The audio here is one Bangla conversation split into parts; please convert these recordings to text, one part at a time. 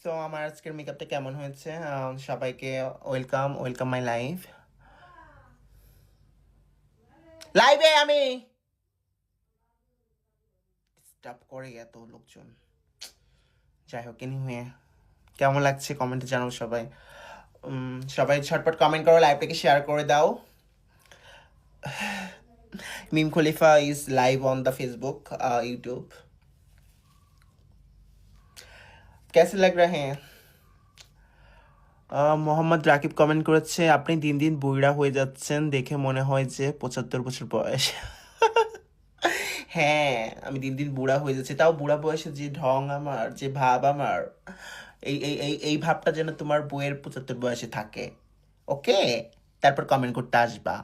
সো আমার আজকের মেকআপটা কেমন হয়েছে? সবাইকে ওয়েলকাম ওয়েলকাম মাই লাইভে আমি স্টপ করে এত লোকজন। যাই হোক, এনিওয়ে কেমন লাগছে কমেন্টে জানাও সবাই। সবাই ঝটপট কমেন্ট করো, লাইভটাকে শেয়ার করে দাও। Meme Khalifa is live on the Facebook YouTube. कैसे लग रहे हैं? মোহাম্মদ রাকিব কমেন্ট করেছে, আপনি দিন দিন বুইড়া হয়ে যাচ্ছেন, দেখে মনে হয় যে ৭৫ বছর বয়স। হ্যাঁ, আমি দিন দিন বুড়া হয়ে যাচ্ছি, তাও বুড়া বয়সে যে ঢং আমার, যে ভাব আমার, এই ভাবটা যেন তোমার বইয়ের ৭৫ বয়সে থাকে। ওকে, তারপর কমেন্ট করতে আসবা।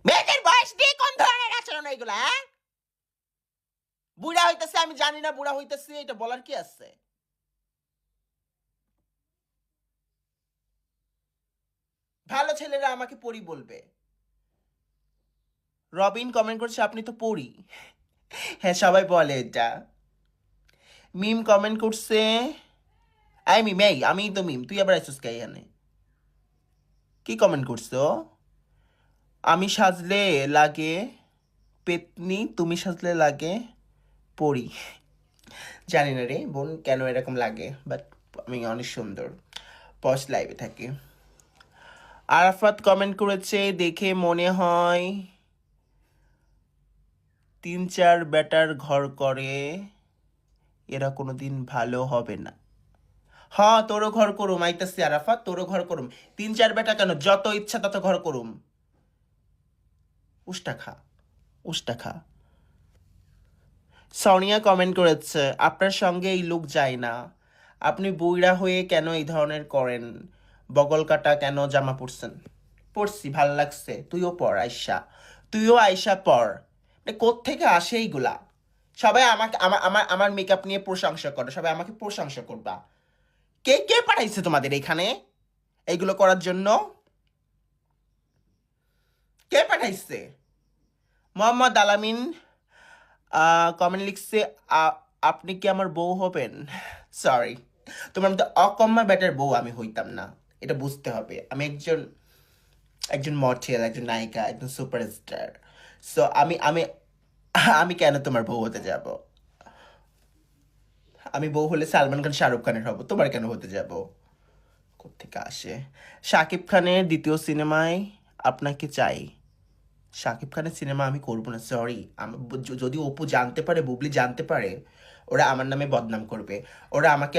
মেয়েদের বয়স দিয়ে কোন ধরনের আচরণ এইগুলা? হ্যাঁ, বুড়া হইতেছে আমি জানি না, বুড়া হইতেছি এটা বলার কি আছে? ভালো ছেলেরা আমাকে পড়ি বলবে। রবিন কমেন্ট করছে, আপনি তো পড়ি। হ্যাঁ, সবাই বলে এটা। মিম কমেন্ট করছে, আই মিম, এই আমি তো মিম, তুই আবার আইসুস কে এখানে? কি কমেন্ট করছো? আমি সাজলে লাগে পেতনি, তুমি সাজলে লাগে পরি। জানি না রে বোন কেন এরকম লাগে, বাট আমি অনেক সুন্দর, পশ লাইভে থাকি। আরাফাত কমেন্ট করেছে, দেখে মনে হয় ৩-৪ বেটার ঘর করে, এরা কোনোদিন ভালো হবে না। হ্যাঁ, তোরও ঘর করুম, আইতাছি আরাফাত, তোরও ঘর করুম। ৩-৪ বেটা কেন, যত ইচ্ছা তত ঘর করুম। উষ্টা খা, উষ্টা খা। সোনিয়া কমেন্ট করেছে, আপনার সঙ্গে এই লুক যায় না, আপনি বুইড়া হয়ে কেন এই ধরনের করেন, বগল কাটা কেন জামা পরছেন? পরছি, ভাল লাগছে, তুইও পর আয়শা, তুইও আয়শা পর। কোত্থেকে আসে এইগুলা? সবাই আমাকে আমার আমার আমার মেকআপ নিয়ে প্রশংসা করে, সবাই আমাকে প্রশংসা করবা। কে কে পাঠাইছে তোমাদের এখানে এইগুলো করার জন্য? কে পাঠাইছে? মোহাম্মদ আলামিন কমেন্ট লিখছে, আপনি কি আমার বউ হবেন? সরি, তোমার মতো অকম্মা ব্যাটার বউ আমি হইতাম না, এটা বুঝতে হবে। আমি একজন একজন মডেল, একজন নায়িকা, একজন সুপারস্টার। সো আমি আমি আমি কেন তোমার বউ হতে যাব? আমি বউ হলে সালমান খান শাহরুখ খানের হব, তোমার কেন হতে যাব? কোত্থেকে আসে? শাকিব খানের দ্বিতীয় সিনেমায় আপনাকে চাই। শাকিব খানের সিনেমা আমি করবো না, সরি। যদি অপু জানতে পারে, বুবলি জানতে পারে, ওরা আমার নামে বদনাম করবে, ওরা আমাকে